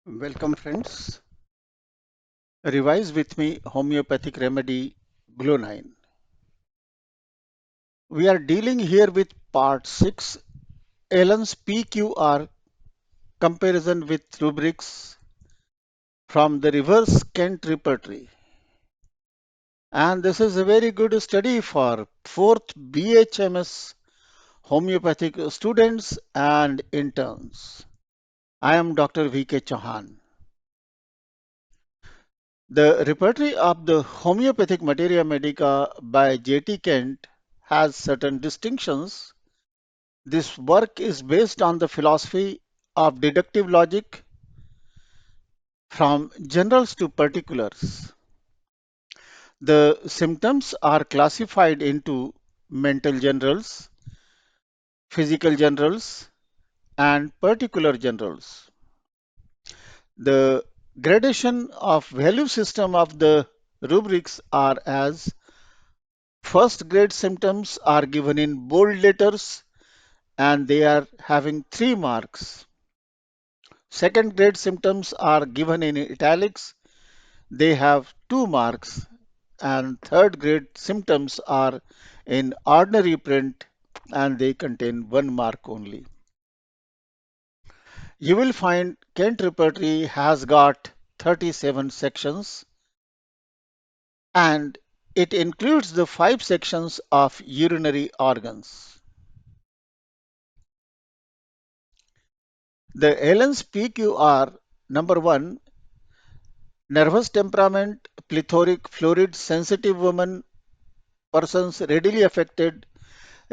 Welcome, friends. Revise with me homeopathic remedy Glonine. We are dealing here with part 6, Allen's PQR comparison with rubrics from the reverse Kent Repertory. And this is a very good study for 4th BHMS homeopathic students and interns. I am Dr. V.K. Chauhan. The repertory of the homeopathic materia medica by J.T. Kent has certain distinctions. This work is based on the philosophy of deductive logic from generals to particulars. The symptoms are classified into mental generals, physical generals, and particular generals. The gradation of value system of the rubrics are as first grade symptoms are given in bold letters and they are having 3 marks. Second grade symptoms are given in italics, they have 2 marks. And third grade symptoms are in ordinary print and they contain 1 mark only. You will find Kent Repertory has got 37 sections and it includes the 5 sections of urinary organs. The Allen's PQR number 1, nervous temperament, plethoric, fluid, sensitive woman, persons readily affected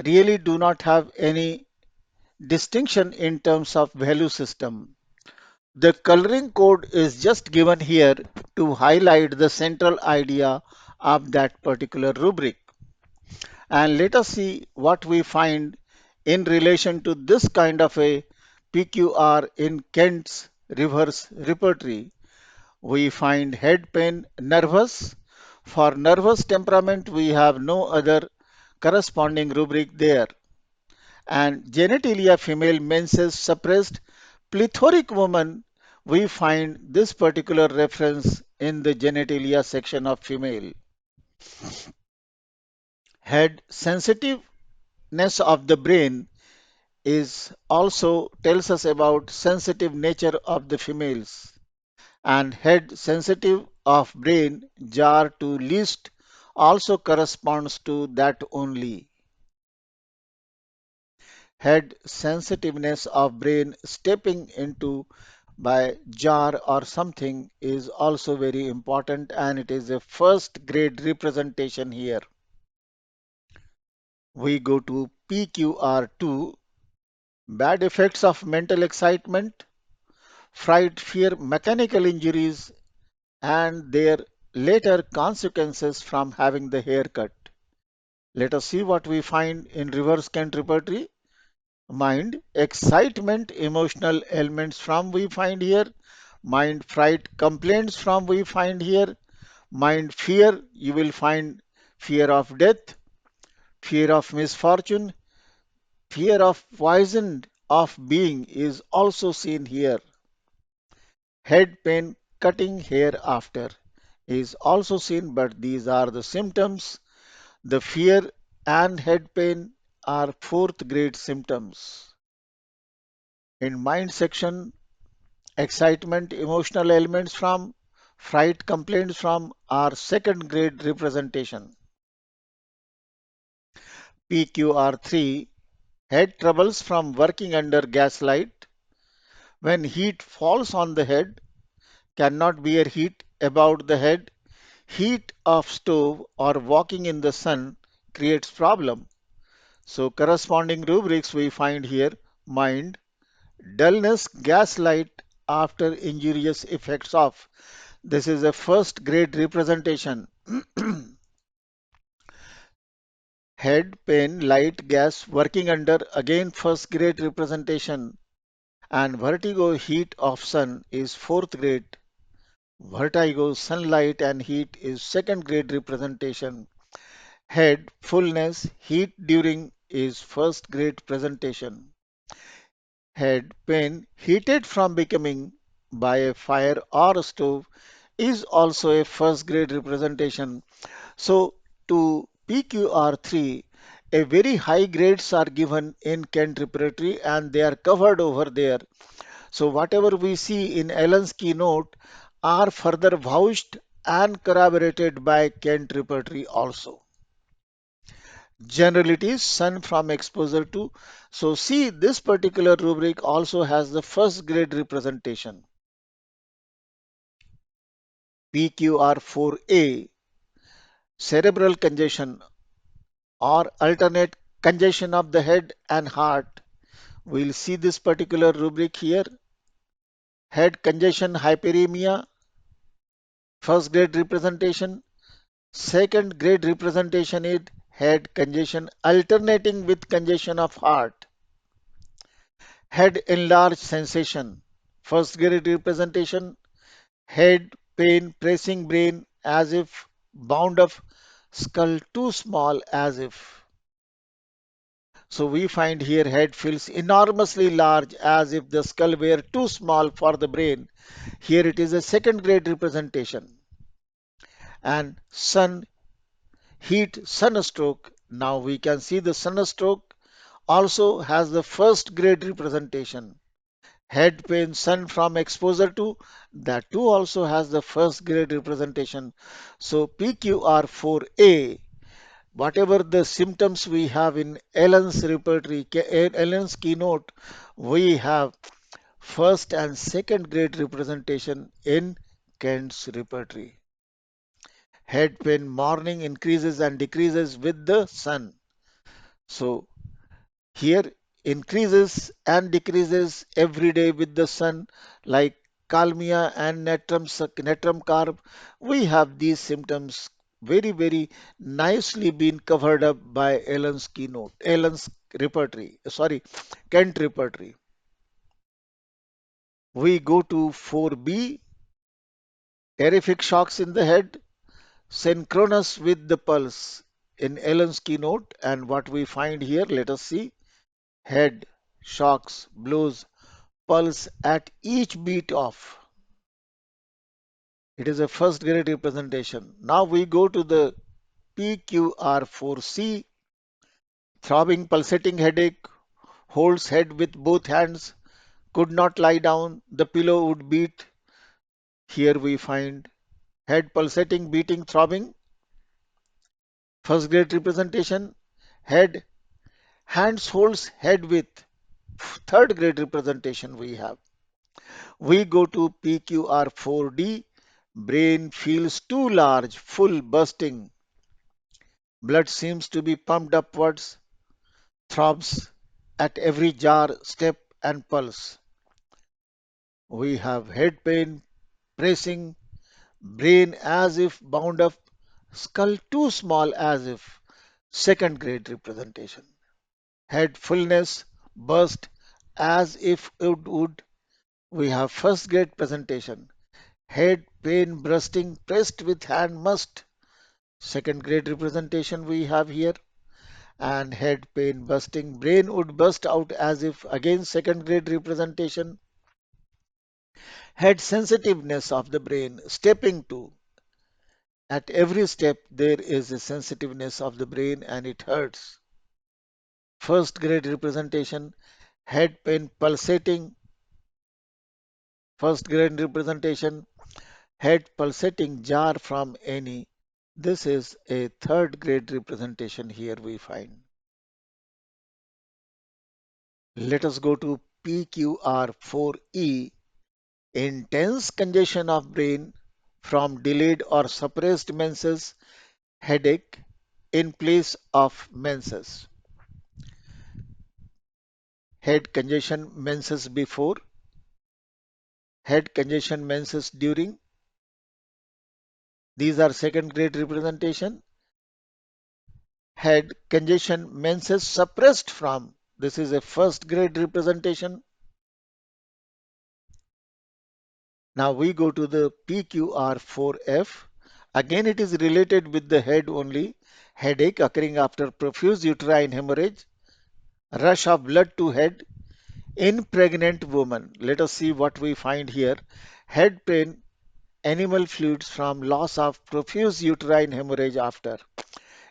really do not have any distinction in terms of value system. The coloring code is just given here to highlight the central idea of that particular rubric. And let us see what we find in relation to this kind of a PQR in Kent's reverse repertory. We find head pain nervous. For nervous temperament, we have no other corresponding rubric there. And genitalia female menses suppressed. Plethoric woman, we find this particular reference in the genitalia section of female. Head sensitiveness of the brain is also tells us about sensitive nature of the females. And head sensitive of brain jar to least also corresponds to that only. Head sensitiveness of brain stepping into by jar or something is also very important and it is a first grade representation here. We go to PQR2, bad effects of mental excitement, fright, fear, mechanical injuries, and their later consequences from having the haircut. Let us see what we find in reverse Kent repertory. Mind, excitement, emotional elements from we find here. Mind, fright, complaints from we find here. Mind, fear, you will find fear of death, fear of misfortune, fear of poison of being is also seen here. Head pain, cutting hair after is also seen, but these are the symptoms. The fear and head pain are fourth grade symptoms. In mind section, excitement, emotional elements from, fright, complaints from are second grade representation. PQR3, head troubles from working under gaslight. When heat falls on the head, cannot bear heat about the head. Heat of stove or walking in the sun creates problem. So corresponding rubrics we find here, mind, dullness, gaslight after injurious effects of. This is a first grade representation. Head, pain, light, gas, working under, again first grade representation. And vertigo, heat of sun is fourth grade. Vertigo, sunlight and heat is second grade representation. Head, fullness, heat during is first grade presentation. Head, pain, heated from becoming. by a fire or a stove is also a first grade representation. So to PQR3, a very high grades are given in Kent Repertory and they are covered over there. So whatever we see in Allen's keynote are further vouched and corroborated by Kent Repertory also. Generalities, sun from exposure to. So see, this particular rubric also has the first grade representation. PQR4A, cerebral congestion or alternate congestion of the head and heart. We'll see this particular rubric here. Head congestion hyperemia, first grade representation. Second grade representation is head congestion alternating with congestion of heart. Head enlarged sensation. First grade representation. Head pain pressing brain as if bound up. Skull too small as if. So we find here head feels enormously large as if the skull were too small for the brain. Here it is a second grade representation. And sun heat sunstroke. Now we can see the sunstroke also has the first grade representation. Head pain sun from exposure to, that too also has the first grade representation. So PQR4A, whatever the symptoms we have in Allen's repertory, Allen's keynote, we have first and second grade representation in Kent's repertory. Head pain morning increases and decreases with the sun. So here increases and decreases every day with the sun, like calmia and natrum carb. We have these symptoms very nicely been covered up by Allen's keynote, Allen's repertory, sorry, Kent repertory. We go to 4B, terrific shocks in the head, synchronous with the pulse in Allen's keynote. And what we find here, let us see, head, shocks, blows, pulse at each beat of. It is a first grade representation. Now we go to the PQR4C, throbbing, pulsating headache, holds head with both hands, could not lie down, the pillow would beat. Here we find head pulsating, beating, throbbing, first grade representation, head, hands holds head with, third grade representation we have. We go to PQR4D, brain feels too large, full, bursting. Blood seems to be pumped upwards, throbs at every jar, step, and pulse. We have head pain, pressing, brain as if bound up, skull too small as if, second grade representation. Head fullness, burst as if it would. We have first grade presentation. Head pain bursting, pressed with hand must. Second grade representation we have here. And head pain bursting, brain would burst out as if, again second grade representation. Head sensitiveness of the brain, stepping to. At every step there is a sensitiveness of the brain and it hurts. First grade representation. Head pain pulsating, first grade representation. Head pulsating jar from any. This is a third grade representation here we find. Let us go to PQR4E, intense congestion of brain from delayed or suppressed menses, headache in place of menses. Head congestion menses before, head congestion menses during. These are second grade representation. Head congestion menses suppressed from. This is a first grade representation. Now we go to the PQR4F. Again, it is related with the head only. Headache occurring after profuse uterine hemorrhage, rush of blood to head, In pregnant woman, let us see what we find here. Head pain, animal fluids from loss of profuse uterine hemorrhage after.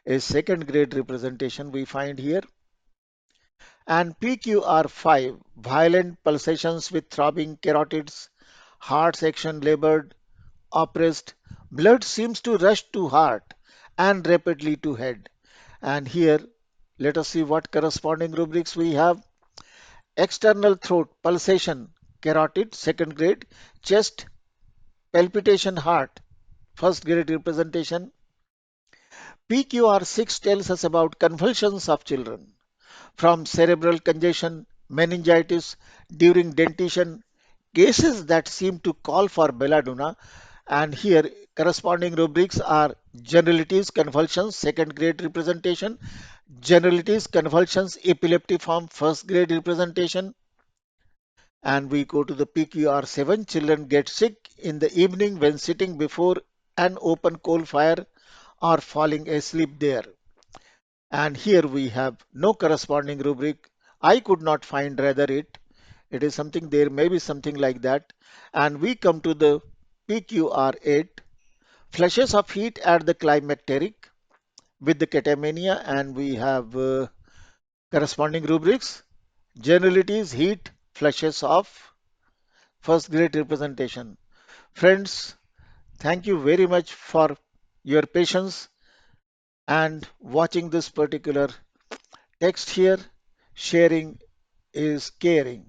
A second grade representation we find here. And PQR5, violent pulsations with throbbing carotids, heart section labored, oppressed, blood seems to rush to heart and rapidly to head. And here, let us see what corresponding rubrics we have. External throat pulsation, carotid, second grade, chest, palpitation, heart, first grade representation. PQR6 tells us about convulsions of children, from cerebral congestion, meningitis during dentition, cases that seem to call for belladonna. And here, corresponding rubrics are generalities, convulsions, second grade representation, generalities, convulsions, epileptiform, first grade representation. And we go to the PQR7. Children get sick in the evening when sitting before an open coal fire or falling asleep there. And here we have no corresponding rubric. I could not find rather it. It is something, there may be something like that. And we come to the PQR8. Flashes of heat at the climacteric with the catamania, and we have corresponding rubrics. Generalities, heat, flashes of first grade representation. Friends, thank you very much for your patience and watching this particular text here. Sharing is caring.